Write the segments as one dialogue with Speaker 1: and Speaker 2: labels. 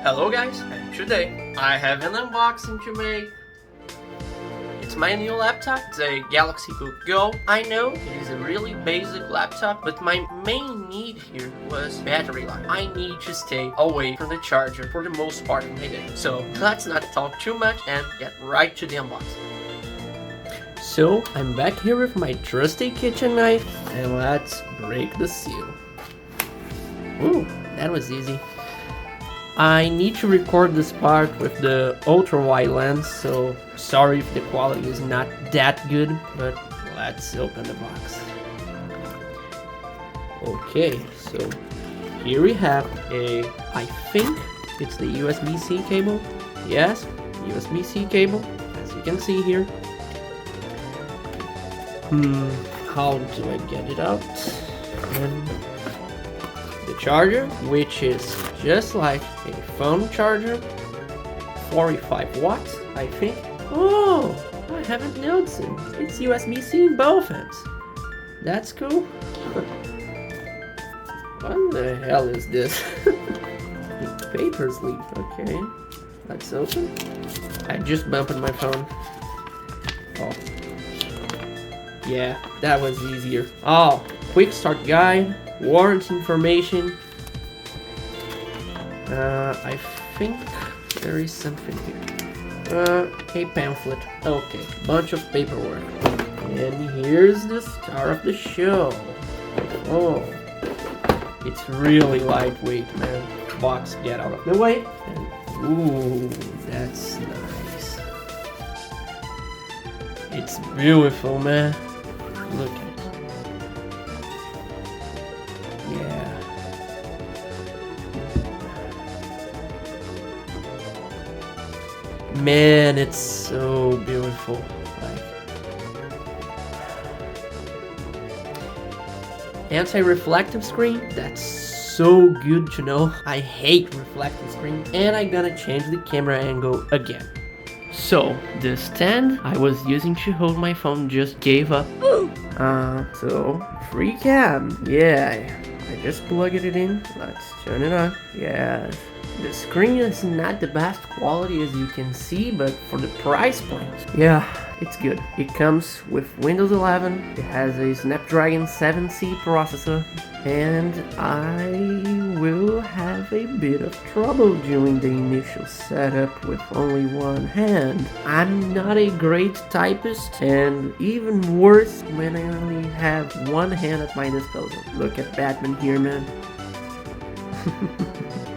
Speaker 1: Hello guys, and today I have an unboxing to make. It's my new laptop, the Galaxy Book Go. I know it is a really basic laptop, but my main need here was battery life. I need to stay away from the charger for the most part of my day. So let's not talk too much and get right to the unboxing. So I'm back here with my trusty kitchen knife, and let's break the seal. Ooh, that was easy. I need to record this part with the ultra wide lens, so sorry if the quality is not that good, but let's open the box. Okay, so here we have I think it's the USB-C cable. Yes, USB-C cable, as you can see here. How do I get it out? And the charger, which is just like a phone charger, 45 watts, I think. Oh, I haven't noticed it. It's USB-C in both ends. That's cool. What the hell is this? Paper sleeve. Okay, let's open. I just bumped my phone. Oh, yeah, that was easier. Oh, quick start guide. Warranty information. I think there is something here. A pamphlet. Okay, bunch of paperwork. And here's the star of the show. Oh, it's really lightweight, man. Box, get out of the way. And, ooh, that's nice. It's beautiful, man. Look at it. Yeah. Man, it's so beautiful. Like, anti-reflective screen, that's so good to know. I hate reflective screen, and I'm gonna change the camera angle again. So the stand I was using to hold my phone just gave up. So free cam, yeah. I just plugged it in. Let's turn it on. Yeah, the screen is not the best quality as you can see, but for the price point, yeah, it's good. It comes with Windows 11. It has a Snapdragon 7C processor, and I will have a bit of trouble during the initial setup with only one hand. I'm not a great typist, and even worse when I only have one hand at my disposal. Look at Batman here, man.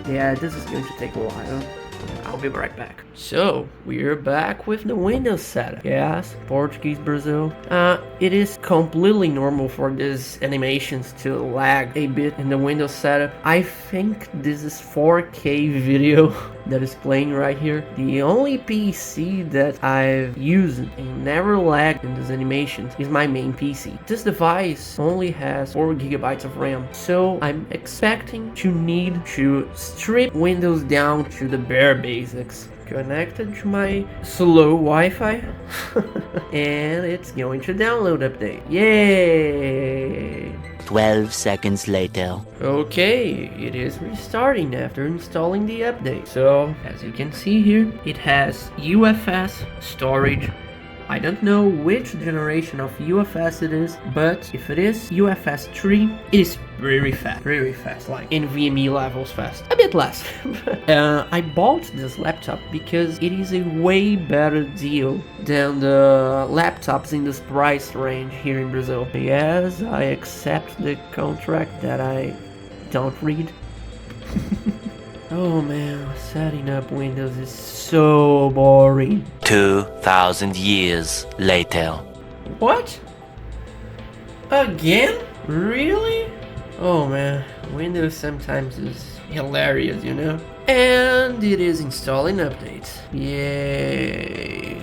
Speaker 1: Yeah, this is going to take a while. I'll be right back. So, we're back with the Windows setup. Yes, Portuguese Brazil. It is completely normal for these animations to lag a bit in the Windows setup. I think this is 4K video that is playing right here. The only PC that I've used and never lagged in these animations is my main PC. This device only has 4 GB of RAM, so I'm expecting to need to strip Windows down to the bare basics. Connected to my slow Wi-Fi and it's going to download update. Yay!
Speaker 2: 12 seconds later.
Speaker 1: Okay, it is restarting after installing the update. So, as you can see here, it has UFS storage. I don't know which generation of UFS it is, but if it is UFS 3, it is very fast, like NVMe levels fast. A bit less. I bought this laptop because it is a way better deal than the laptops in this price range here in Brazil. Yes, I accept the contract that I don't read. Oh man, setting up Windows is so boring.
Speaker 2: 2,000 years later.
Speaker 1: What? Again? Really? Oh man, Windows sometimes is hilarious, you know? And it is installing updates. Yay.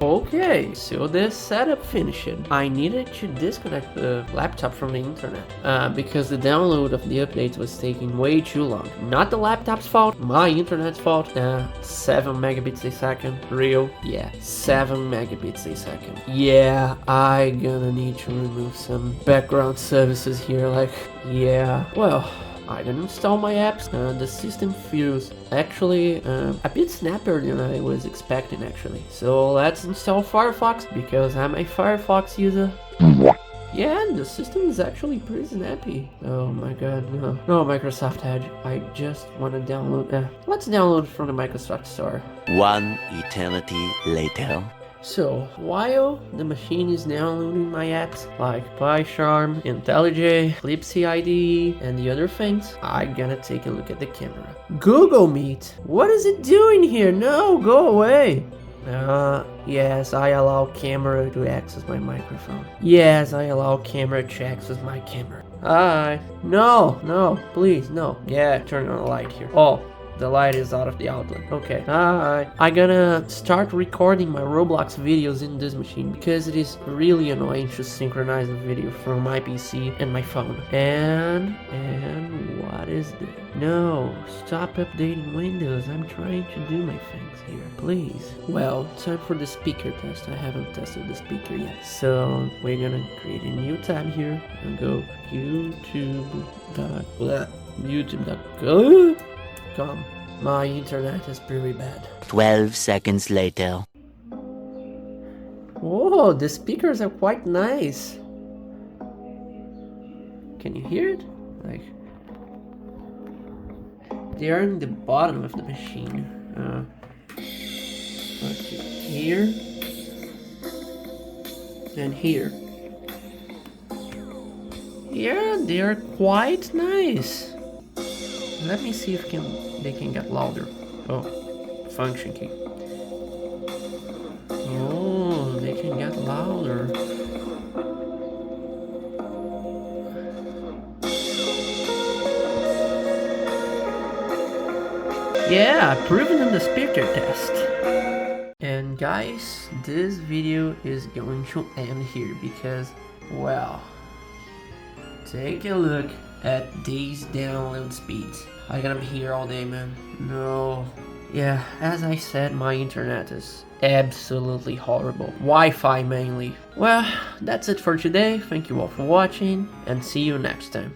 Speaker 1: Okay, so the setup finished. I needed to disconnect the laptop from the internet because the download of the updates was taking way too long. Not the laptop's fault, my internet's fault. 7 megabits a second, real? Yeah, 7 megabits a second. Yeah, I gonna need to remove some background services here, like, yeah. Well, I didn't install my apps. The system feels actually a bit snappier than I was expecting actually. So let's install Firefox because I'm a Firefox user. Yeah, the system is actually pretty snappy. Oh my god, no. No, Microsoft Edge. I just want to download. Let's download from the Microsoft Store.
Speaker 2: One eternity later.
Speaker 1: So, while the machine is downloading my apps like PyCharm, IntelliJ, Flipsy IDE, and the other things, I'm gonna take a look at the camera. Google Meet! What is it doing here? No, go away! Yes, I allow camera to access my microphone. Yes, I allow camera to access my camera. Hi. No, please, no. Yeah, turn on the light here. Oh, the light is out of the outlet. Okay. Hi. I'm gonna start recording my Roblox videos in this machine because it is really annoying to synchronize the video from my PC and my phone. And what is this? No, stop updating Windows. I'm trying to do my things here. Please. Well, time for the speaker test. I haven't tested the speaker yet. So we're gonna create a new tab here and go youtube.com. My internet is pretty bad.
Speaker 2: 12 seconds later.
Speaker 1: Whoa, the speakers are quite nice. Can you hear it? Like, they are in the bottom of the machine. Okay, here and here. Yeah, they are quite nice. Let me see if they can get louder. Oh, function key. Oh, they can get louder. Yeah, proven in the speaker test. And guys, this video is going to end here because, well, take a look at these download speeds. I'm gonna be here all day, man. No. Yeah, as I said, my internet is absolutely horrible. Wi-Fi mainly. Well, that's it for today. Thank you all for watching and see you next time.